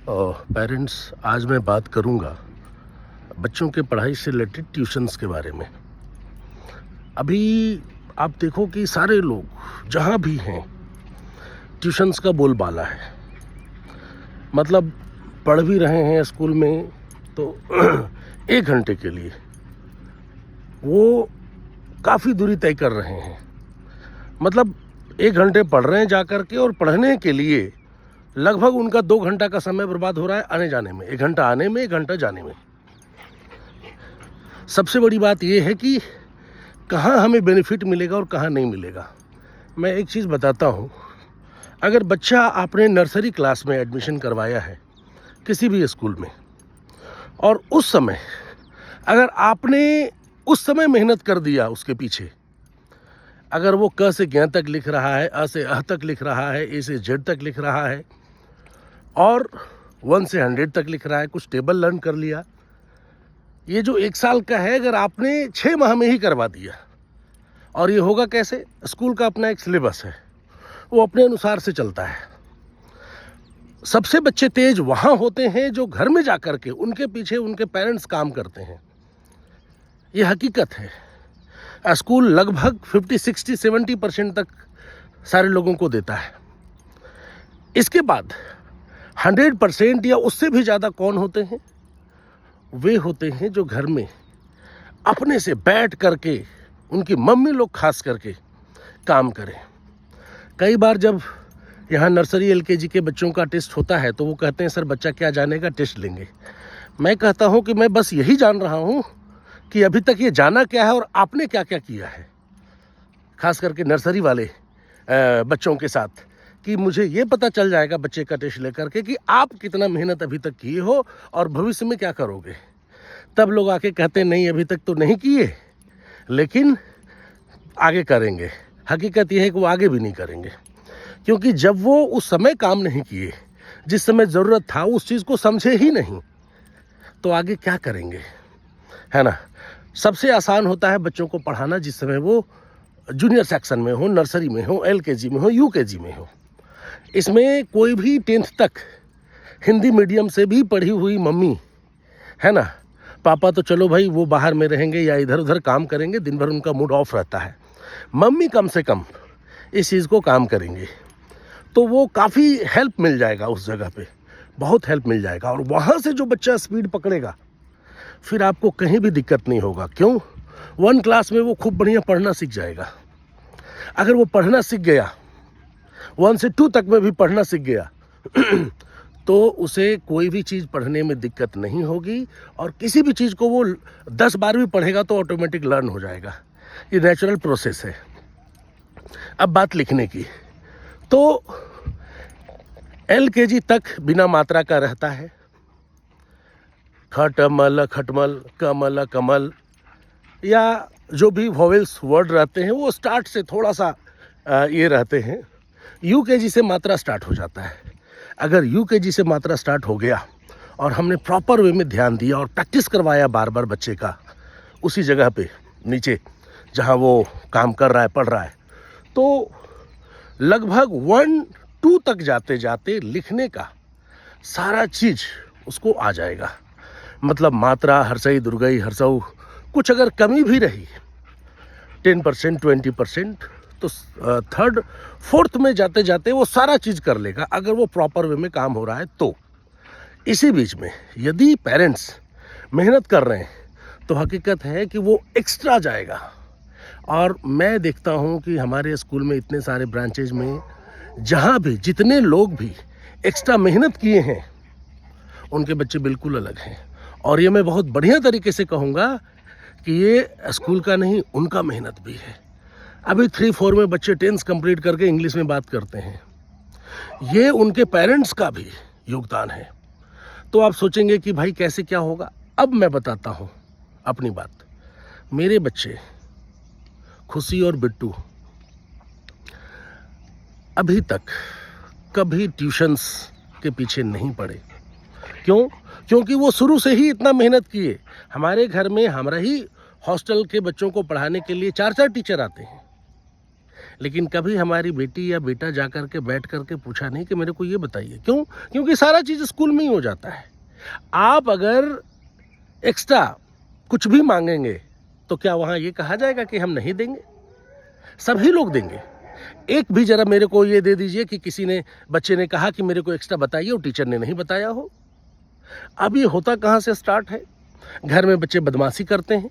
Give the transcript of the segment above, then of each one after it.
Parents, आज मैं बात करूंगा बच्चों के पढ़ाई से रिलेटेड ट्यूशन्स के बारे में। अभी आप देखो कि सारे लोग जहाँ भी हैं ट्यूशन्स का बोलबाला है। मतलब पढ़ भी रहे हैं स्कूल में तो 1 घंटे के लिए वो काफ़ी दूरी तय कर रहे हैं। मतलब 1 घंटे पढ़ रहे हैं जा कर के, और पढ़ने के लिए लगभग उनका 2 घंटा का समय बर्बाद हो रहा है आने जाने में। 1 घंटा आने में, 1 घंटा जाने में। सबसे बड़ी बात यह है कि कहाँ हमें बेनिफिट मिलेगा और कहाँ नहीं मिलेगा। मैं एक चीज़ बताता हूँ, अगर बच्चा आपने नर्सरी क्लास में एडमिशन करवाया है किसी भी स्कूल में, और उस समय अगर आपने उस समय मेहनत कर दिया उसके पीछे, अगर वो क से ज्ञ तक लिख रहा है, अ से अह तक लिख रहा है, ए से जेड तक लिख रहा है, और 1 से 100 तक लिख रहा है, कुछ टेबल लर्न कर लिया, ये जो 1 साल का है अगर आपने 6 माह में ही करवा दिया, और ये होगा कैसे? स्कूल का अपना एक सिलेबस है, वो अपने अनुसार से चलता है। सबसे बच्चे तेज वहाँ होते हैं जो घर में जा कर के उनके पीछे उनके पेरेंट्स काम करते हैं। ये हकीकत है। स्कूल लगभग 50-60-70% तक सारे लोगों को देता है। इसके बाद 100% या उससे भी ज़्यादा कौन होते हैं? वे होते हैं जो घर में अपने से बैठ करके, उनकी मम्मी लोग खास करके काम करें। कई बार जब यहाँ नर्सरी LKG के बच्चों का टेस्ट होता है तो वो कहते हैं सर बच्चा क्या जानेगा, टेस्ट लेंगे। मैं कहता हूँ कि मैं बस यही जान रहा हूँ कि अभी तक ये जाना क्या है और आपने क्या क्या किया है, खास करके नर्सरी वाले बच्चों के साथ, कि मुझे ये पता चल जाएगा बच्चे का टेस्ट लेकर के कि आप कितना मेहनत अभी तक किए हो और भविष्य में क्या करोगे। तब लोग आके कहते हैं नहीं अभी तक तो नहीं किए, लेकिन आगे करेंगे। हकीकत यह है कि वो आगे भी नहीं करेंगे, क्योंकि जब वो उस समय काम नहीं किए, जिस समय ज़रूरत था उस चीज़ को समझे ही नहीं, तो आगे क्या करेंगे, है ना। सबसे आसान होता है बच्चों को पढ़ाना जिस समय वो जूनियर सेक्शन में हो, नर्सरी में हो, LKG में हो, UKG में हो। इसमें कोई भी 10th तक हिंदी मीडियम से भी पढ़ी हुई मम्मी, है ना, पापा तो चलो भाई वो बाहर में रहेंगे या इधर उधर काम करेंगे, दिन भर उनका मूड ऑफ रहता है। मम्मी कम से कम इस चीज़ को काम करेंगे तो वो काफ़ी हेल्प मिल जाएगा, उस जगह पे बहुत हेल्प मिल जाएगा। और वहाँ से जो बच्चा स्पीड पकड़ेगा फिर आपको कहीं भी दिक्कत नहीं होगा। क्यों? 1 क्लास में वो खूब बढ़िया पढ़ना सीख जाएगा। अगर वो पढ़ना सीख गया, 1 से 2 तक में भी पढ़ना सीख गया तो उसे कोई भी चीज़ पढ़ने में दिक्कत नहीं होगी, और किसी भी चीज़ को वो 10 बार भी पढ़ेगा तो ऑटोमेटिक लर्न हो जाएगा। ये नेचुरल प्रोसेस है। अब बात लिखने की, तो LKG तक बिना मात्रा का रहता है। खटमल खटमल, कमल कमल, या जो भी वॉवेल्स वर्ड रहते हैं वो स्टार्ट से थोड़ा सा ये रहते हैं। UKG से मात्रा स्टार्ट हो जाता है। अगर UKG से मात्रा स्टार्ट हो गया और हमने प्रॉपर वे में ध्यान दिया और प्रैक्टिस करवाया बार बार बच्चे का उसी जगह पे नीचे जहाँ वो काम कर रहा है, पढ़ रहा है, तो लगभग 1-2 तक जाते जाते लिखने का सारा चीज़ उसको आ जाएगा। मतलब मात्रा, हर्षई, दुर्गई, हर्षऊ, कुछ अगर कमी भी रही 10% 20%, तो 3rd 4th में जाते जाते वो सारा चीज़ कर लेगा, अगर वो प्रॉपर वे में काम हो रहा है तो। इसी बीच में यदि पेरेंट्स मेहनत कर रहे हैं तो हकीकत है कि वो एक्स्ट्रा जाएगा। और मैं देखता हूँ कि हमारे स्कूल में इतने सारे ब्रांचेज में जहाँ भी जितने लोग भी एक्स्ट्रा मेहनत किए हैं उनके बच्चे बिल्कुल अलग हैं। और ये मैं बहुत बढ़िया तरीके से कहूँगा कि ये स्कूल का नहीं, उनका मेहनत भी है। अभी 3-4 में बच्चे 10th कंप्लीट करके इंग्लिश में बात करते हैं, ये उनके पेरेंट्स का भी योगदान है। तो आप सोचेंगे कि भाई कैसे क्या होगा। अब मैं बताता हूँ अपनी बात। मेरे बच्चे खुशी और बिट्टू अभी तक कभी ट्यूशन्स के पीछे नहीं पड़े। क्यों? क्योंकि वो शुरू से ही इतना मेहनत किए। हमारे घर में हमारा ही हॉस्टल के बच्चों को पढ़ाने के लिए 4-4 टीचर आते हैं। लेकिन कभी हमारी बेटी या बेटा जा कर के बैठ कर के पूछा नहीं कि मेरे को ये बताइए क्यों, क्योंकि सारा चीज़ स्कूल में ही हो जाता है। आप अगर एक्स्ट्रा कुछ भी मांगेंगे तो क्या वहाँ ये कहा जाएगा कि हम नहीं देंगे? सभी लोग देंगे। एक भी जरा मेरे को ये दे दीजिए कि किसी ने, बच्चे ने कहा कि मेरे को एक्स्ट्रा बताइए और टीचर ने नहीं बताया हो। अब ये होता कहाँ से स्टार्ट है? घर में बच्चे बदमाशी करते हैं।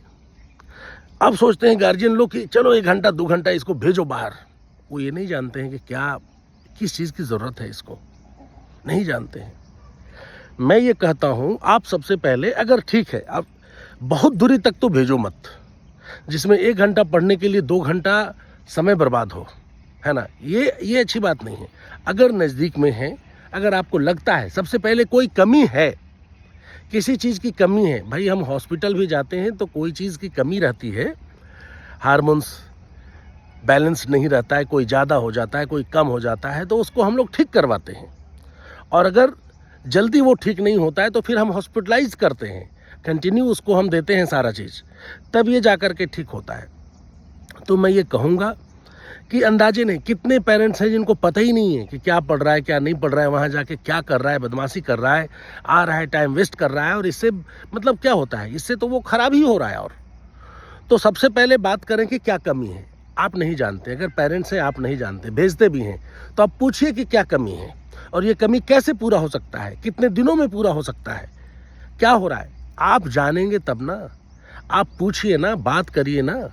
अब सोचते हैं गार्जियन लोग कि चलो 1 घंटा 2 घंटा इसको भेजो बाहर। वो ये नहीं जानते हैं कि क्या, किस चीज़ की ज़रूरत है, इसको नहीं जानते हैं। मैं ये कहता हूँ आप सबसे पहले, अगर ठीक है आप बहुत दूरी तक तो भेजो मत, जिसमें 1 घंटा पढ़ने के लिए 2 घंटा समय बर्बाद हो, है ना। ये अच्छी बात नहीं है। अगर नज़दीक में है, अगर आपको लगता है सबसे पहले कोई कमी है, किसी चीज़ की कमी है, भाई हम हॉस्पिटल भी जाते हैं तो कोई चीज़ की कमी रहती है, हार्मोन्स बैलेंस नहीं रहता है, कोई ज़्यादा हो जाता है, कोई कम हो जाता है, तो उसको हम लोग ठीक करवाते हैं। और अगर जल्दी वो ठीक नहीं होता है तो फिर हम हॉस्पिटलाइज करते हैं, कंटिन्यू उसको हम देते हैं सारा चीज़, तब ये जा कर के ठीक होता है। तो मैं ये कहूँगा कि अंदाजे नहीं, कितने पेरेंट्स हैं जिनको पता ही नहीं है कि क्या पढ़ रहा है क्या नहीं पढ़ रहा है, वहाँ जाके क्या कर रहा है, बदमाशी कर रहा है, आ रहा है टाइम वेस्ट कर रहा है, और इससे मतलब क्या होता है, इससे तो वो खराब ही हो रहा है। और तो सबसे पहले बात करें कि क्या कमी है। आप नहीं जानते, अगर पेरेंट्स हैं आप नहीं जानते, भेजते भी हैं, तो आप पूछिए कि क्या कमी है और ये कमी कैसे पूरा हो सकता है, कितने दिनों में पूरा हो सकता है, क्या हो रहा है। आप जानेंगे तब ना, आप पूछिए ना, बात करिए ना।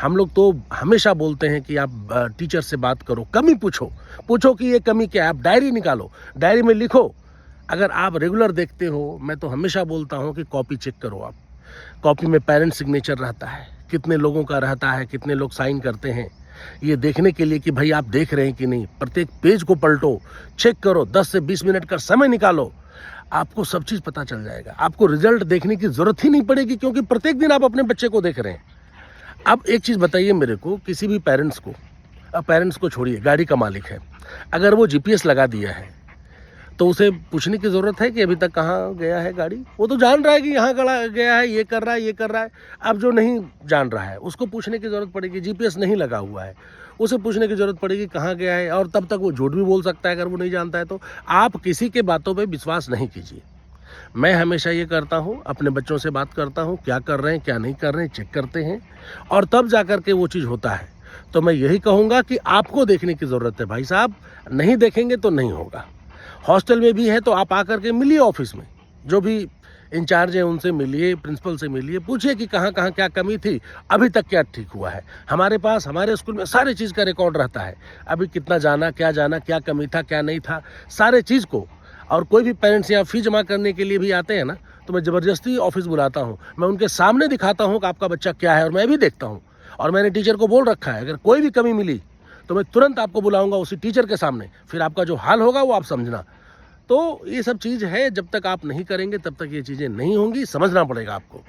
हम लोग तो हमेशा बोलते हैं कि आप टीचर से बात करो, कमी पूछो कि ये कमी क्या है। आप डायरी निकालो, डायरी में लिखो। अगर आप रेगुलर देखते हो, मैं तो हमेशा बोलता हूँ कि कॉपी चेक करो आप। कॉपी में पेरेंट सिग्नेचर रहता है, कितने लोगों का रहता है, कितने लोग साइन करते हैं, ये देखने के लिए कि भाई आप देख रहे हैं कि नहीं। प्रत्येक पेज को पलटो, चेक करो, 10 से 20 मिनट का समय निकालो, आपको सब चीज़ पता चल जाएगा। आपको रिजल्ट देखने की ज़रूरत ही नहीं पड़ेगी, क्योंकि प्रत्येक दिन आप अपने बच्चे को देख रहे हैं। अब एक चीज़ बताइए मेरे को, किसी भी पेरेंट्स को, अब पेरेंट्स को छोड़िए, गाड़ी का मालिक है, अगर वो जीपीएस लगा दिया है तो उसे पूछने की ज़रूरत है कि अभी तक कहाँ गया है गाड़ी? वो तो जान रहा है कि यहाँ गया है, ये कर रहा है, ये कर रहा है। अब जो नहीं जान रहा है उसको पूछने की ज़रूरत पड़ेगी। जीपीएस नहीं लगा हुआ है, उसे पूछने की ज़रूरत पड़ेगी कहाँ गया है, और तब तक वो झूठ भी बोल सकता है अगर वो नहीं जानता है तो। आप किसी के बातों पर विश्वास नहीं कीजिए। मैं हमेशा ये करता हूँ, अपने बच्चों से बात करता हूँ, क्या कर रहे हैं क्या नहीं कर रहे हैं, चेक करते हैं, और तब जा कर के वो चीज़ होता है। तो मैं यही कहूँगा कि आपको देखने की ज़रूरत है भाई साहब, नहीं देखेंगे तो नहीं होगा। हॉस्टल में भी है तो आप आकर के मिलिए, ऑफिस में जो भी इंचार्ज है उनसे मिलिए, प्रिंसिपल से मिलिए, पूछिए कि कहाँ कहाँ क्या कमी थी, अभी तक क्या ठीक हुआ है। हमारे पास, हमारे स्कूल में सारी चीज़ का रिकॉर्ड रहता है, अभी कितना जाना, क्या कमी था, क्या नहीं था, सारे चीज़ को। और कोई भी पेरेंट्स यहाँ फ़ी जमा करने के लिए भी आते हैं ना, तो मैं ज़बरदस्ती ऑफिस बुलाता हूँ, मैं उनके सामने दिखाता हूँ कि आपका बच्चा क्या है, और मैं भी देखता हूँ। और मैंने टीचर को बोल रखा है, अगर कोई भी कमी मिली तो मैं तुरंत आपको बुलाऊंगा उसी टीचर के सामने, फिर आपका जो हाल होगा वो आप समझना। तो ये सब चीज़ है, जब तक आप नहीं करेंगे तब तक ये चीज़ें नहीं होंगी, समझना पड़ेगा आपको।